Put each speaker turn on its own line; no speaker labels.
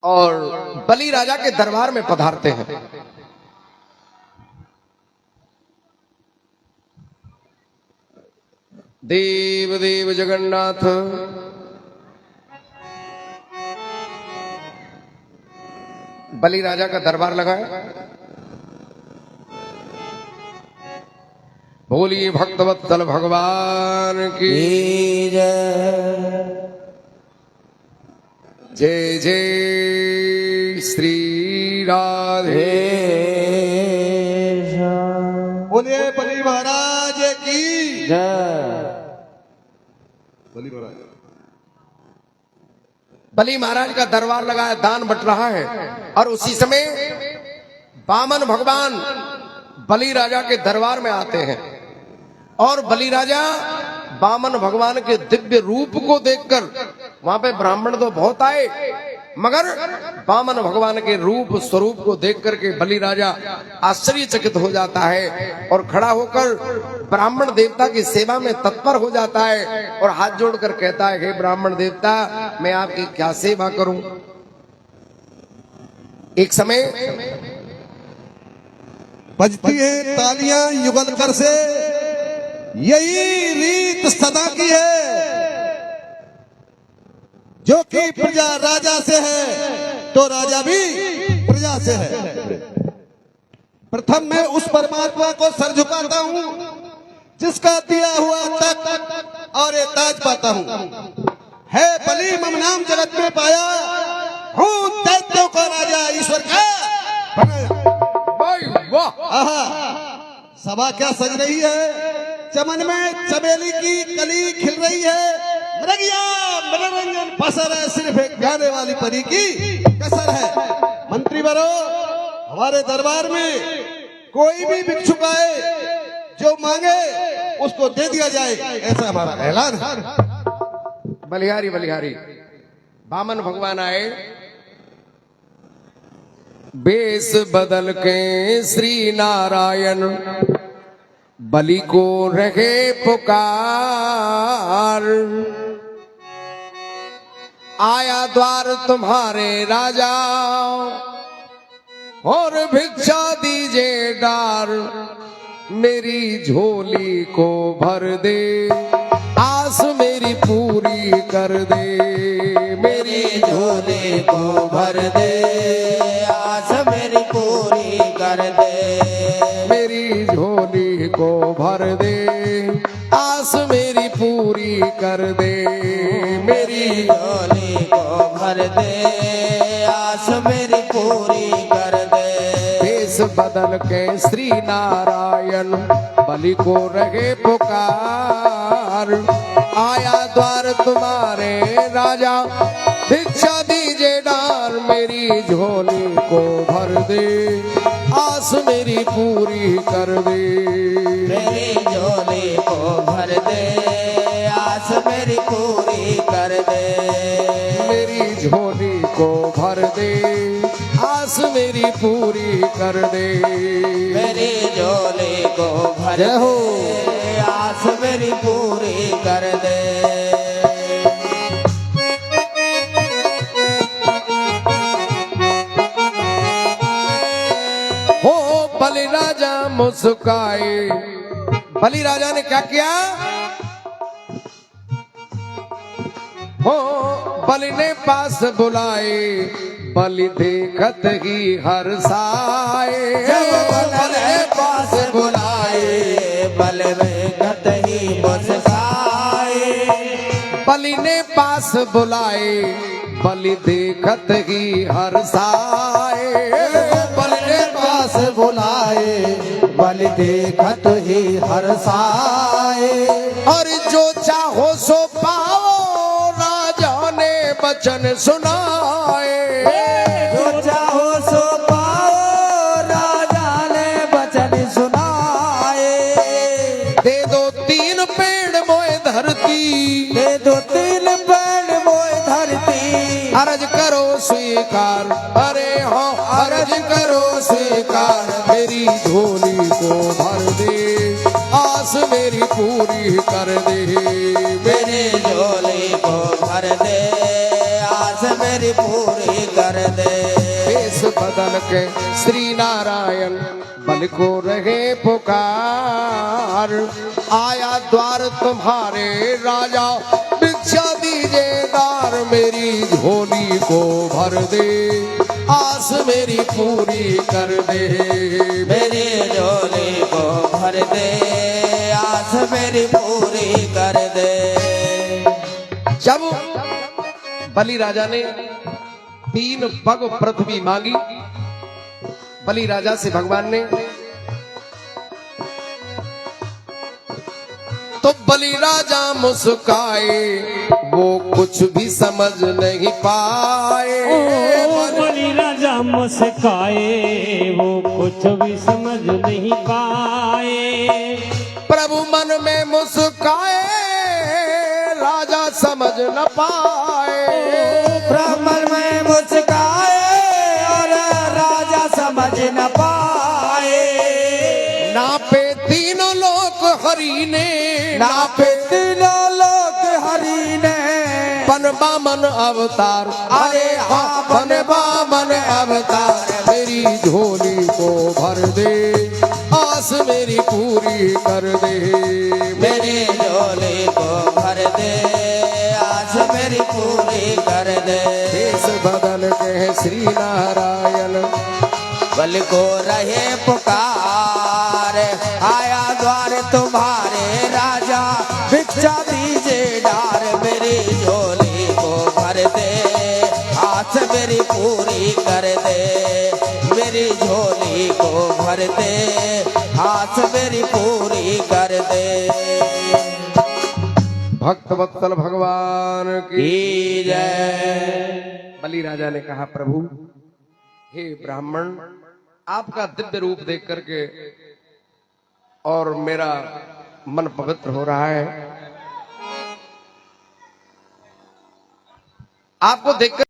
और बलि राजा के दरबार में पधारते हैं। देव देव जगन्नाथ बलि राजा का दरबार लगा है। बोलिए भक्तवत्सल भगवान की जय जय श्री राधे।
बोलिए बलि महाराज की
जय।
बलि महाराज
बलि महाराज का दरबार लगा है, दान बट रहा है। और उसी समय वामन भगवान बलि राजा के दरबार में आते हैं और बलि राजा वामन भगवान के दिव्य रूप को देखकर, वहां पे ब्राह्मण तो बहुत आए मगर वामन भगवान के रूप स्वरूप को देख करके बलि राजा आश्चर्यचकित हो जाता है और खड़ा होकर ब्राह्मण देवता की सेवा में तत्पर हो जाता है और हाथ जोड़कर कहता है, हे ब्राह्मण देवता, मैं आपकी क्या सेवा करूं। एक समय
बजती है तालियां युगल कर से, यही रीत सदा की है। जो कि प्रजा राजा से है तो राजा भी प्रजा से है। प्रथम मैं उस परमात्मा को सर झुकाता हूँ जिसका दिया हुआ तख्त और ये ताज पाता हूँ। है बलि मम नाम जगत में पाया, हूँ दैत्यों का राजा ईश्वर का। आहा, सभा क्या सज रही है, चमन में चमेली की कली खिल रही है। मृगिया मनोरंजन पसर है, सिर्फ एक गाने वाली परी की कसर है। मंत्री बरो, हमारे दरबार में कोई भी भिक्षुक आए, जो मांगे उसको दे दिया जाए, ऐसा हमारा ऐलान है।
बलिहारी बलिहारी वामन भगवान आए, बेस बदल के श्री नारायण बलि को रहे पुकार। आया द्वार तुम्हारे राजा और भिक्षा दीजिए डार। मेरी झोली को भर दे, आस मेरी पूरी कर दे। मेरी
झोली को भर दे, आस मेरी पूरी कर दे।
मेरी झोली को भर दे, आस मेरी पूरी कर दे। मेरी
झोली को भर दे, आस मेरी पूरी कर दे।
भेष बदल के श्री नारायण बलि को रहे पुकार। आया द्वार तुम्हारे राजा, भिक्षा दीजिए डार। मेरी झोली को भर दे, आस मेरी पूरी कर दे।
मेरी झोली को भर दे, आस मेरी पूरी कर दे।
मेरी झोली को भर दे, आस मेरी पूरी कर दे।
मेरी झोली को भर दे, आस मेरी पूरी कर दे।
हो बलि राजा मुस्काए। बलि राजा ने क्या किया, हो बलि ने पास बुलाए। बलि देखत ही हर्षाए।
बल ने पास बुलाए, बल देखत ही मुस्काए।
बलि ने पास बुलाए, बलि देखत ही हर्षाए।
बल ने पास बुलाए, बल देखत ही हर्षाए।
और जो चाहो सो पाओ, राजा ने वचन सुनाए।
जो चाहो सो पाओ, राजा ने वचन सुनाए।
दे दो 3 पेड़ मोए धरती,
दे दो 3 पेड़ मोए धरती।
अर्ज करो स्वीकार। अरे हाँ अर्ज करो स्वीकार। मेरी झोली को भर दे, आस मेरी पूरी कर दे।
मेरी झोली को भर दे, आस मेरी मेरी पूरी कर दे।
वेश बदल के श्री नारायण बल को रहे पुकार, आया द्वार तुम्हारे राजा भिक्षा दीजे दार, मेरी झोली को भर दे आस मेरी पूरी कर दे।
मेरी झोली को भर दे आस मेरी पूरी कर दे।
जब बलि राजा ने 3 पग पृथ्वी मांगी, बलि राजा से भगवान ने, तो बलि राजा मुस्काए, वो कुछ भी समझ नहीं पाए।
बलि राजा मुस्काए, वो कुछ भी समझ नहीं पाए।
प्रभु मन में मुस्काए, राजा समझ न पाए।
ब्राह्मण में मुस्काए और राजा समझ न पाए।
नापे 3 लोक हरि ने,
नापे 3 लोक हरि ने,
बन बामन अवतार,
अरे हाँ
बन बामन अवतार, मेरी झोली को भर दे आस मेरी पूरी कर दे।
मेरी झोली को भर दे आस मेरी पूरी कर दे।
देश बदल के श्री नारायण
बल को रहे पुकार, आया द्वार तुम्हारे राजा भिक्षा दीजे डार, मेरी झोली को भर दे आस मेरी पूरी कर दे। मेरी झोली को भर दे आस मेरी पूरी कर दे।
भक्त वत्सल भगवान की
की जय।
बलि राजा ने कहा, प्रभु हे ब्राह्मण, आपका दिव्य रूप देख करके और मेरा मन पवित्र हो रहा है। आपको देखकर